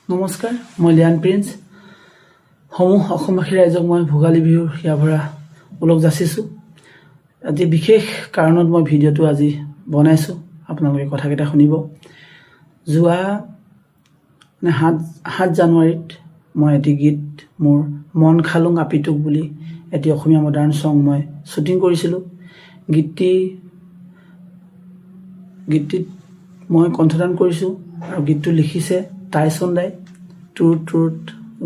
নমস্কাৰ, মই লিয়ান প্ৰিন্স। সমূহ অসমবাসী ৰাইজক মই ভোগালী বিহুৰ হিয়া ভৰা ওলগ যাচিছোঁ। আজি বিশেষ কাৰণত মই ভিডিঅ'টো আজি বনাইছোঁ, আপোনালোকে কথাকেইটা শুনিব। যোৱা 7 জানুৱাৰীত মই এটি গীত, মোৰ মন খালুং আপিটোক বুলি এটি অসমীয়া মডাৰ্ণ ছং মই শ্বুটিং কৰিছিলোঁ। গীতটিত মই কণ্ঠদান কৰিছোঁ আৰু গীতটো লিখিছে টাইচন দাই। টুৰুট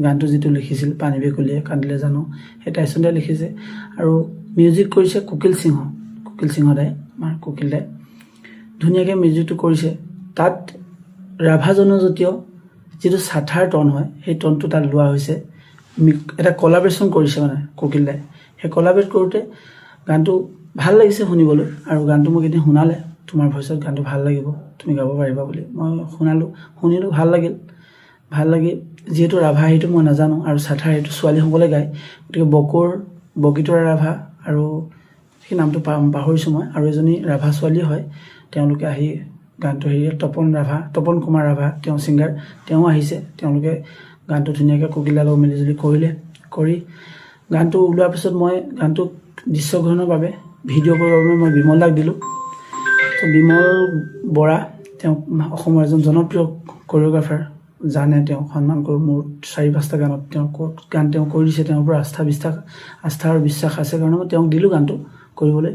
গানটো যিটো লিখিছিল, পানী বেকুলীয়ে কান্দিলে জানো, সেই টাইচন দাই লিখিছে আৰু মিউজিক কৰিছে কুকিল সিংহ দাই, আমাৰ কুকিল দাই ধুনীয়াকৈ মিউজিকটো কৰিছে। তাত ৰাভা জনজাতীয় যিটো চাথাৰ টন হয়, সেই টনটো তাত লোৱা হৈছে। এটা কলাবৰেশ্যন কৰিছে মানে কুকিল দাই। সেই কলাবৰেট কৰোঁতে গানটো ভাল লাগিছে শুনিবলৈ, আৰু গানটো মোক এদিন শুনালে, তোমাৰ ভইচত গানটো ভাল লাগিব, তুমি গাব পাৰিবা বুলি। মই শুনিলোঁ, ভাল লাগি যিহেতু ৰাভা সেইটো মই নাজানো আৰু চাথাৰ সেইটো ছোৱালীসকলে গায়, গতিকে বগীতৰা ৰাভা আৰু সেই নামটো পাহৰিছোঁ মই, আৰু এজনী ৰাভা ছোৱালী হয়, তেওঁলোকে আহি গানটো তপন কুমাৰ ৰাভা তেওঁ ছিংগাৰ, তেওঁ আহিছে। তেওঁলোকে গানটো ধুনীয়াকৈ কুকিলৰ লগত মিলিজুলি কৰি গানটো ওলোৱাৰ পিছত মই গানটোক দৃশ্যগ্ৰহণৰ বাবে ভিডিঅ' কৰিবৰ বাবে মই বিমল দাক দিলোঁ। তো বিমল বৰা তেওঁ অসমৰ এজন জনপ্ৰিয় কৰিঅ'গ্ৰাফাৰ, জানে, তেওঁক সন্মান কৰোঁ। মোৰ 4-5টা গানত গান তেওঁ কৰি দিছে, তেওঁৰ পৰা আস্থা আৰু বিশ্বাস আছে কাৰণে মই তেওঁক দিলোঁ গানটো কৰিবলৈ,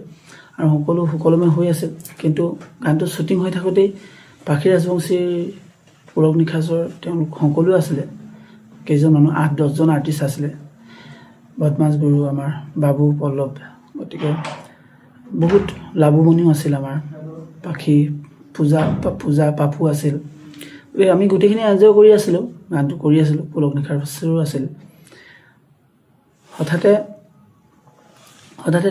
আৰু সুকলমে হৈ আছিল। কিন্তু গানটো শ্বুটিং হৈ থাকোঁতেই পাখি ৰাজবংশীৰ পুৰক নিশাচৰ তেওঁলোক সকলো আছিলে, কেইজন মানুহ 8-10 জন আৰ্টিষ্ট আছিলে, বদমাছ গুৰু, আমাৰ বাবু পল্লৱ, গতিকে বহুত লাভমণিও আছিল, আমাৰ পাখি পূজা পাপু আছিল। আমি গোটেইখিনি এনজয় কৰি আছিলোঁ, গানটো কৰি আছিলোঁ, পুলক নিশাৰ আছিল। হঠাতে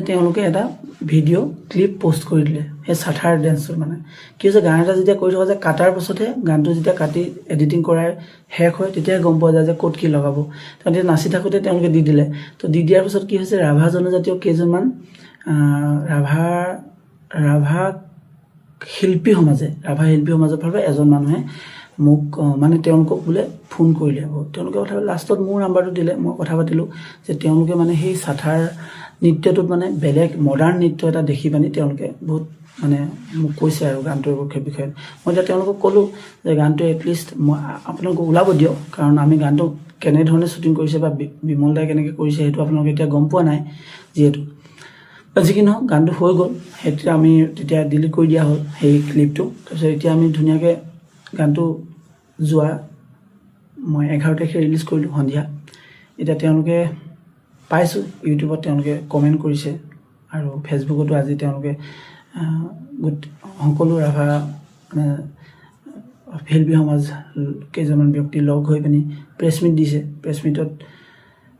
তেওঁলোকে এটা ভিডিঅ' ক্লিপ পষ্ট কৰি দিলে, সেই চাথাৰ ডেন্সৰ। মানে কি হৈছে, গান এটা যেতিয়া কৰি থকা যায়, কাটাৰ পাছতহে গানটো যেতিয়া কাটি এডিটিং কৰাই শেষ হয়, তেতিয়াহে গম পোৱা যায় যে ক'ত কি লগাব। তেতিয়া নাচি থাকোঁতে তেওঁলোকে দি দিলে। তো দি দিয়াৰ পিছত কি হৈছে, ৰাভা জনজাতীয় কেইজনমান ৰাভা শিল্পী সমাজৰ ফালৰ পৰা এজন মানুহে মোক মানে তেওঁলোকক বোলে ফোন কৰিলে। তেওঁলোকে কথা লাষ্টত মোৰ নাম্বাৰটো দিলে, মই কথা পাতিলোঁ যে তেওঁলোকে মানে সেই চাথাৰ নৃত্যটোত মানে বেলেগ মডাৰ্ণ নৃত্য এটা দেখি পানি তেওঁলোকে বহুত মানে মোক কৈছে আৰু গানটোৰ বিষয়ে। মই এতিয়া তেওঁলোকক ক'লোঁ যে গানটো এটলিষ্ট মই আপোনালোকক ওলাব দিয়ক, কাৰণ আমি গানটো কেনেধৰণে শ্বুটিং কৰিছে বা বিমল দাই কেনেকৈ কৰিছে সেইটো আপোনালোকে এতিয়া গম পোৱা নাই। যিহেতু যি কি নহওক, গানটো হৈ গ'ল, সেইটো আমি তেতিয়া ডিলিট কৰি দিয়া হ'ল সেই ক্লিপটো। তাৰপিছত এতিয়া আমি ধুনীয়াকৈ গানটো মই 11 তাৰিখে ৰিলিজ কৰিলোঁ সন্ধিয়া। এতিয়া তেওঁলোকে পাইছোঁ, ইউটিউবত তেওঁলোকে কমেণ্ট কৰিছে, আৰু ফেচবুকতো আজি তেওঁলোকে সকলো ৰাভা শিল্পী সমাজ কেইজনমান ব্যক্তি লগ হৈ পিনি প্ৰেছ মিট দিছে। প্ৰেছ মিটত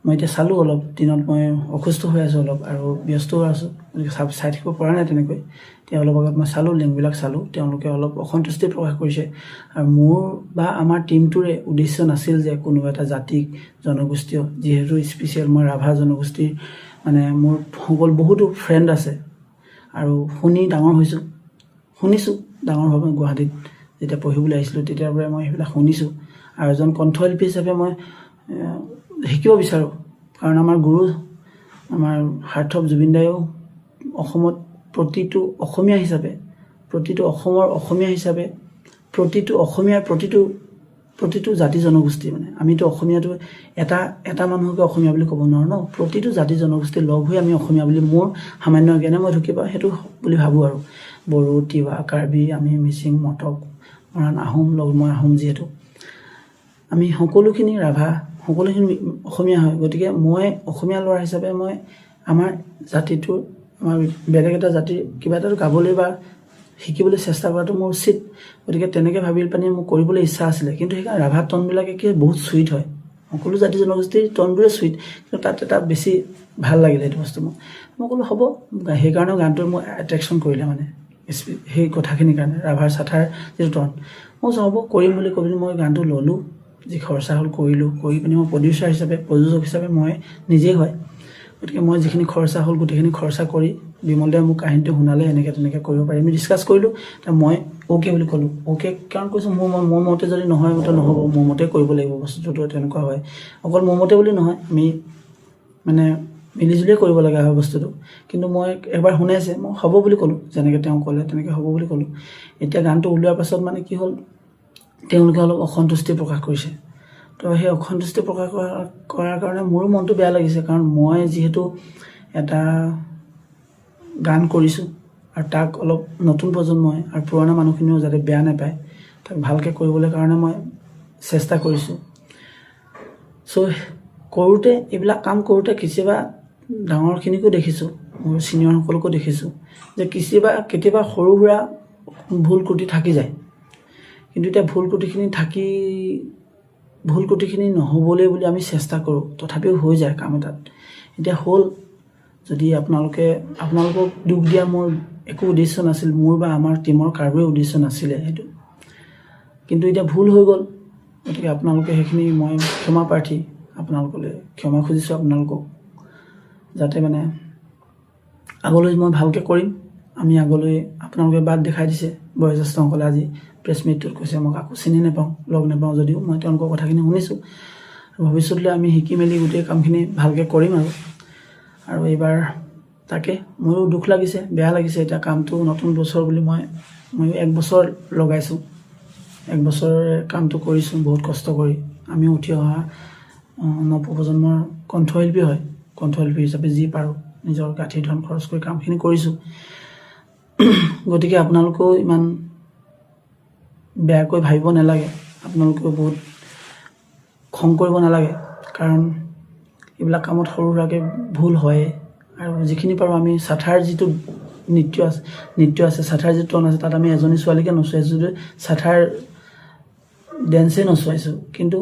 মই এতিয়া চালোঁ, অলপ দিনত মই অসুস্থ হৈ আছোঁ অলপ, আৰু ব্যস্ত হৈ আছোঁ, গতিকে চাই থাকিব পৰা নাই তেনেকৈ। এতিয়া অলপ আগত মই চালোঁ, লিংকবিলাক চালোঁ, তেওঁলোকে অলপ অসন্তুষ্টি প্ৰকাশ কৰিছে। আৰু মোৰ বা আমাৰ টীমটোৰে উদ্দেশ্য নাছিল যে কোনোবা এটা জাতিক জনগোষ্ঠীয়, যিহেতু স্পেচিয়েল মই ৰাভা জনগোষ্ঠীৰ মানে মোৰ বহুতো ফ্ৰেণ্ড আছে, আৰু শুনিছোঁ ডাঙৰভাৱে। গুৱাহাটীত যেতিয়া পঢ়িবলৈ আহিছিলোঁ তেতিয়াৰ পৰাই মই সেইবিলাক শুনিছোঁ, আৰু এজন কণ্ঠশিল্পী হিচাপে মই শিকিব বিচাৰোঁ। কাৰণ আমাৰ গুৰু, আমাৰ সাৰ্থক জুবিন দায়েও অসমত প্ৰতিটো অসমীয়া হিচাপে, প্ৰতিটো অসমীয়াৰ প্ৰতিটো জাতি জনগোষ্ঠী, মানে আমিতো অসমীয়াটো এটা মানুহকে অসমীয়া বুলি ক'ব নোৱাৰোঁ ন, প্ৰতিটো জাতি জনগোষ্ঠী লগ হৈ আমি অসমীয়া বুলি মোৰ সামান্য জ্ঞানে মই ঢুকি পাওঁ, সেইটো বুলি ভাবোঁ। আৰু বড়ো, তিৱা, কাৰ্বি, আমি মিচিং, মটক, মৰাণ, আহোম, মই আহোম, যিহেতু আমি সকলোখিনি ৰাভা, সকলোখিনি অসমীয়া হয়। গতিকে মই অসমীয়া ল'ৰা হিচাপে মই আমাৰ জাতিটোৰ, আমাৰ বেলেগ এটা জাতিৰ কিবা এটা গাবলৈ বা শিকিবলৈ চেষ্টা কৰাটো মোৰ উচিত। গতিকে তেনেকৈ ভাবি পানি মোক কৰিবলৈ ইচ্ছা আছিলে। কিন্তু সেইকাৰণে ৰাভা টনবিলাকে কি বহুত চুইট হয়, সকলো জাতি জনগোষ্ঠীৰ টনবোৰে চুইট, কিন্তু তাত এটা বেছি ভাল লাগিলে এইটো বস্তু। মই ক'লোঁ হ'ব, সেইকাৰণেও গানটোৱে মোক এট্ৰেকশ্যন কৰিলে, মানে সেই কথাখিনিৰ কাৰণে, ৰাভাৰ চাথাৰ যিটো টন। মই হ'ব কৰিম বুলি কৈ পিনি মই গানটো ল'লোঁ, যি খৰচা হ'ল কৰিলোঁ, কৰি পিনি মই প্ৰডিউচাৰ হিচাপে, প্ৰযোজক হিচাপে মই নিজেই হয়। গতিকে মই যিখিনি খৰচা হ'ল গোটেইখিনি খৰচা কৰি বিমলদাই মোক কাহিনীটো শুনালে, এনেকৈ তেনেকৈ কৰিব পাৰি। আমি ডিছকাছ কৰিলোঁ, মই অ'কে বুলি ক'লোঁ। অ'কে কাৰণ কৈছোঁ মোৰ মতে যদি নহয় মতে নহ'ব, মোৰ মতে কৰিব লাগিব বস্তুটো, তেনেকুৱা হয়। অকল মোৰ মতে বুলি নহয়, আমি মানে মিলিজুলিয়ে কৰিব লগা হয় বস্তুটো। কিন্তু মই এবাৰ শুনাইছে, মই হ'ব বুলি ক'লোঁ, যেনেকৈ তেওঁ ক'লে তেনেকৈ হ'ব বুলি ক'লোঁ। এতিয়া গানটো ওলোৱাৰ পাছত মানে কি হ'ল, তেওঁলোকে অলপ অসন্তুষ্টি প্ৰকাশ কৰিছে। তো সেই অসন্তুষ্টি প্ৰকাশ কৰাৰ কাৰণে মোৰো মনটো বেয়া লাগিছে, কাৰণ মই যিহেতু এটা গান কৰিছোঁ আৰু তাক অলপ নতুন প্ৰজন্মই আৰু পুৰণা মানুহখিনিও যাতে বেয়া নাপায়, তাক ভালকৈ কৰিবলৈ কাৰণে মই চেষ্টা কৰিছোঁ। চ' কৰোঁতে এইবিলাক কাম কৰোঁতে কেতিয়াবা ডাঙৰখিনিকো দেখিছোঁ, মোৰ ছিনিয়ৰসকলকো দেখিছোঁ যে কেতিয়াবা সৰু সুৰা ভুল ত্ৰুটি থাকি যায়। কিন্তু এতিয়া ভুল ত্ৰুটিখিনি নহ'বলৈ বুলি আমি চেষ্টা কৰোঁ, তথাপিও হৈ যায় কাম এটাত। এতিয়া হ'ল, যদি আপোনালোকক দুখ দিয়া মোৰ একো উদ্দেশ্য নাছিল, মোৰ বা আমাৰ টীমৰ কাৰোৰে উদ্দেশ্য নাছিলে সেইটো। কিন্তু এতিয়া ভুল হৈ গ'ল, গতিকে আপোনালোকে সেইখিনি মই ক্ষমা প্ৰাৰ্থী, আপোনালোকলৈ ক্ষমা খুজিছোঁ আপোনালোকক, যাতে মানে আগলৈ মই ভালকৈ কৰিম। আমি আগলৈ আপোনালোকে বাট দেখাই দিছে, বয়োজ্যেষ্ঠসকলে আজি প্ৰেছ মিটটোত কৈছে মোক আকৌ চিনি নাপাওঁ, লগ নাপাওঁ, যদিও মই তেওঁলোকৰ কথাখিনি শুনিছোঁ। ভৱিষ্যতলৈ আমি শিকি মেলি গোটেই কামখিনি ভালকৈ কৰিম আৰু এইবাৰ তাকে মোৰো দুখ লাগিছে, বেয়া লাগিছে। এতিয়া কামটো নতুন বছৰ বুলি ময়ো 1 বছৰ লগাইছোঁ, 1 বছৰে কামটো কৰিছোঁ বহুত কষ্ট কৰি। আমিও উঠি অহা নৱপ্ৰজন্মৰ কণ্ঠশিল্পী হয়, কণ্ঠশিল্পী হিচাপে যি পাৰোঁ নিজৰ গাঁঠি ধন খৰচ কৰি কামখিনি কৰিছোঁ। গতিকে আপোনালোকেও ইমান বেয়াকৈ ভাবিব নালাগে, আপোনালোকেও বহুত খং কৰিব নালাগে, কাৰণ এইবিলাক কামত সৰু সুৰাকৈ ভুল হয়। আৰু যিখিনি পাৰোঁ আমি চাথাৰ যিটো নৃত্য আছে, চাথাৰ যিটো টন আছে, তাত আমি এজনী ছোৱালীকে নচুৱাইছোঁ, যদি চাথাৰ ডেন্সেই নচুৱাইছোঁ। কিন্তু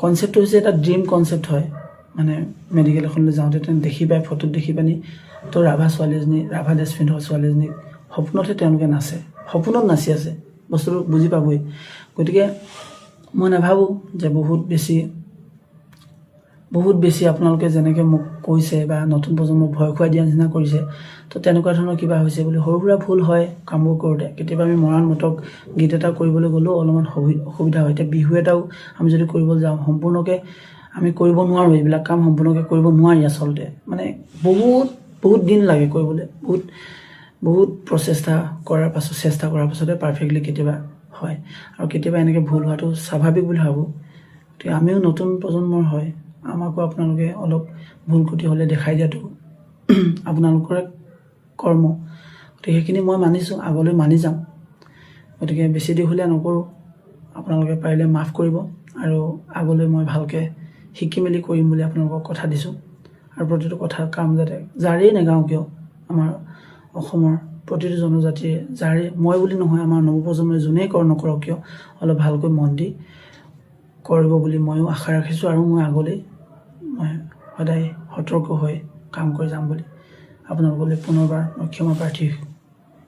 কনচেপ্টটো হৈছে এটা ড্ৰিম কনচেপ্ট হয়, মানে মেডিকেল এখনলৈ যাওঁতে দেখি পাই, ফটোত দেখি পানি তো ৰাভা ড্ৰেছ পিন্ধোৱা ছোৱালী এজনীক সপোনতহে তেওঁলোকে নাচে, সপোনত নাচি আছে, বস্তুটো বুজি পাবই। গতিকে মই নাভাবোঁ যে বহুত বেছি আপোনালোকে যেনেকৈ মোক কৈছে বা নতুন প্ৰজন্মক ভয় খুৱাই দিয়া নিচিনা কৰিছে, তো তেনেকুৱা ধৰণৰ কিবা হৈছে বুলি। সৰু সুৰা ভুল হয় কামবোৰ কৰোঁতে, কেতিয়াবা আমি মৰাণ মটক গীত এটা কৰিবলৈ গ'লেও অলপমান অসুবিধা হয়। এতিয়া বিহু এটাও আমি যদি কৰিবলৈ যাওঁ, সম্পূৰ্ণকৈ আমি কৰিব নোৱাৰোঁ, এইবিলাক কাম সম্পূৰ্ণকৈ কৰিব নোৱাৰি আচলতে। মানে বহুত দিন লাগে কৰিবলৈ, বহুত চেষ্টা কৰাৰ পাছতহে পাৰফেক্টলি কেতিয়াবা হয়। আৰু কেতিয়াবা এনেকৈ ভুল হোৱাটো স্বাভাৱিক বুলি ভাবোঁ। গতিকে আমিও নতুন প্ৰজন্মৰ হয়, আমাকো আপোনালোকে অলপ ভুল ক্ৰুটি হ'লে দেখাই দিয়াটো আপোনালোকৰে কৰ্ম। গতিকে সেইখিনি মই মানিছোঁ, আগলৈ মানি যাম। গতিকে বেছি দীঘলীয়া নকৰোঁ, আপোনালোকে পাৰিলে মাফ কৰিব, আৰু আগলৈ মই ভালকৈ শিকি মেলি কৰিম বুলি আপোনালোকক কথা দিছোঁ। আৰু প্ৰতিটো কথা কাম যাতে যাৰেই নেগাওঁ কিয়, আমাৰ অসমৰ প্ৰতিটো জনজাতিয়ে মই বুলি নহয়, আমাৰ নৱপ্ৰজন্মই যোনেই নকৰক কিয়, অলপ ভালকৈ মন দি কৰিব বুলি ময়ো আশা ৰাখিছোঁ। আৰু মই আগলৈ সদায় সতৰ্ক হৈ কাম কৰি যাম বুলি আপোনালোকলৈ পুনৰবাৰ মই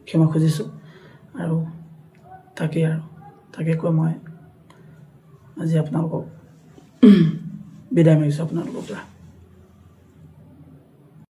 ক্ষমা খুজিছোঁ। আৰু তাকে কৈ মই আজি আপোনালোকক বিদায় মাৰিছোঁ আপোনালোকৰ পৰা।